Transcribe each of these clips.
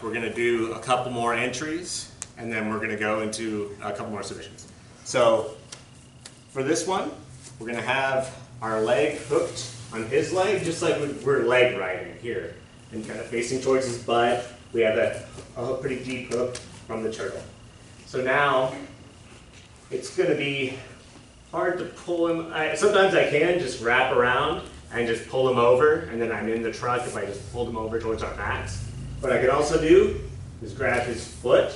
we're going to do a couple more entries, and then we're going to go into a couple more submissions. So for this one, we're going to have our leg hooked on his leg, just like we're leg riding here, and kind of facing towards his butt. We have a pretty deep hook from the turtle. So now it's going to be hard to pull him. Sometimes I can just wrap around and just pull him over, and then I'm in the truck if I just pulled him over towards our backs. What I can also do is grab his foot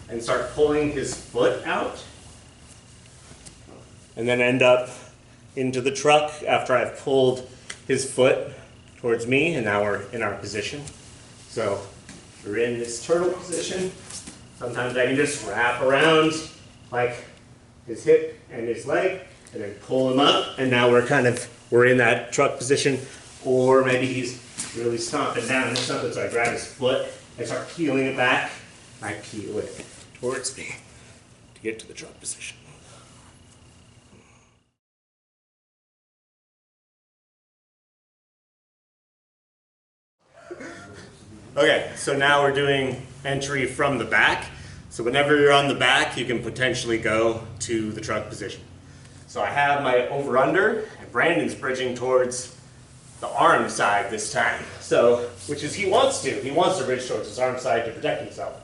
and start pulling his foot out, and then end up into the truck after I've pulled his foot towards me, and now we're in our position. So we're in this turtle position. Sometimes I can just wrap around like his hip and his leg, and then pull him up, and now we're in that truck position. Or maybe he's really stomping down or something, so I grab his foot and start peeling it back. I peel it towards me to get to the truck position. Okay, so now we're doing entry from the back. So whenever you're on the back, you can potentially go to the truck position. So I have my over-under, and Brandon's bridging towards the arm side this time. So, which is he wants to bridge towards his arm side to protect himself.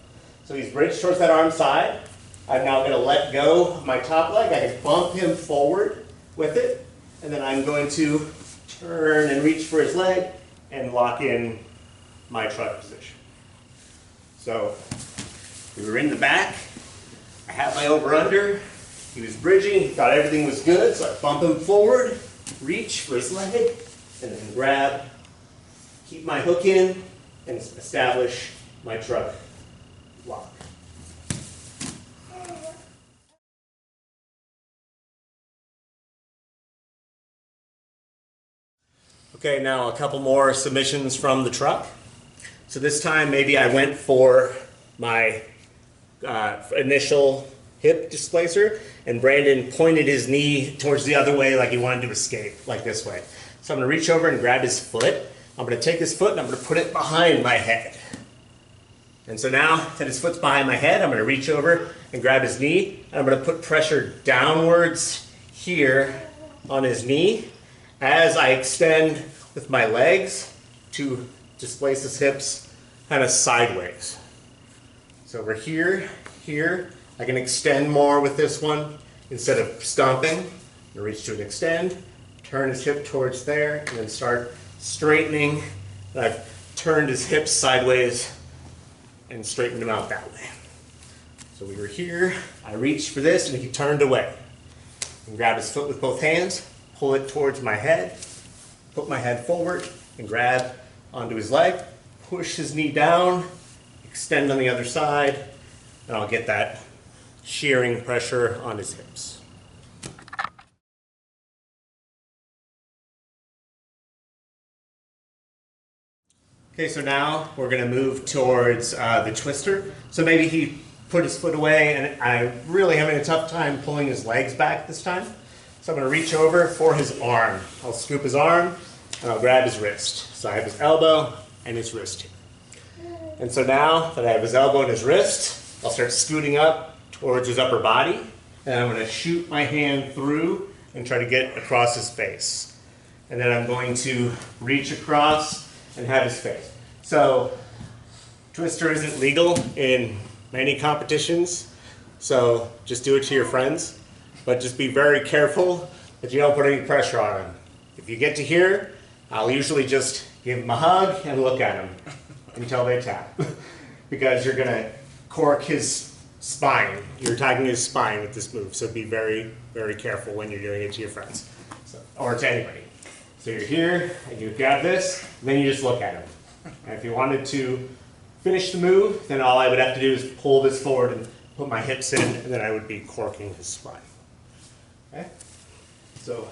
So he's bridged towards that arm side. I'm now going to let go of my top leg. I can bump him forward with it, and then I'm going to turn and reach for his leg and lock in my truck position. So we were in the back. I have my over-under. He was bridging. He thought everything was good, so I bump him forward, reach for his leg, and then grab, keep my hook in, and establish my truck lock. Okay, now a couple more submissions from the truck. So this time maybe I went for my initial hip displacer, and Brandon pointed his knee towards the other way like he wanted to escape, like this way. So I'm going to reach over and grab his foot. I'm going to take his foot and I'm going to put it behind my head. And so now that his foot's behind my head, I'm going to reach over and grab his knee, and I'm going to put pressure downwards here on his knee as I extend with my legs to displace his hips kind of sideways. So over here, I can extend more with this one instead of stomping. I'm going to reach to an extend, turn his hip towards there, and then start straightening. And I've turned his hips sideways and straightened him out that way. So we were here, I reached for this, and he turned away. And grab his foot with both hands, pull it towards my head, put my head forward, and grab onto his leg, push his knee down, extend on the other side, and I'll get that shearing pressure on his hips. Okay, so now we're going to move towards the twister. So maybe he put his foot away, and I'm really having a tough time pulling his legs back this time. So I'm going to reach over for his arm. I'll scoop his arm, and I'll grab his wrist. So I have his elbow and his wrist here. And so now that I have his elbow and his wrist, I'll start scooting up towards his upper body, and I'm going to shoot my hand through and try to get across his face. And then I'm going to reach across and have his face. So twister isn't legal in many competitions, so just do it to your friends, but just be very careful that you don't put any pressure on him. If you get to here, I'll usually just give him a hug and look at him until they tap, because you're going to cork his spine. You're attacking his spine with this move, so be very, very careful when you're doing it to your friends, or to anybody. So you're here, and you grab this, and then you just look at him. And if you wanted to finish the move, then all I would have to do is pull this forward and put my hips in, and then I would be corking his spine. Okay? So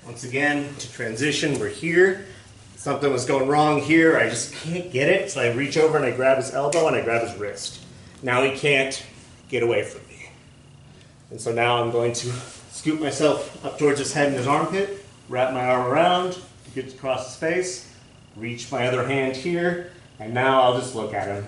once again, to transition, we're here. Something was going wrong here. I just can't get it, so I reach over and I grab his elbow and I grab his wrist. Now he can't get away from me. And so now I'm going to scoop myself up towards his head and his armpit, wrap my arm around to get across his face, reach my other hand here, and now I'll just look at him.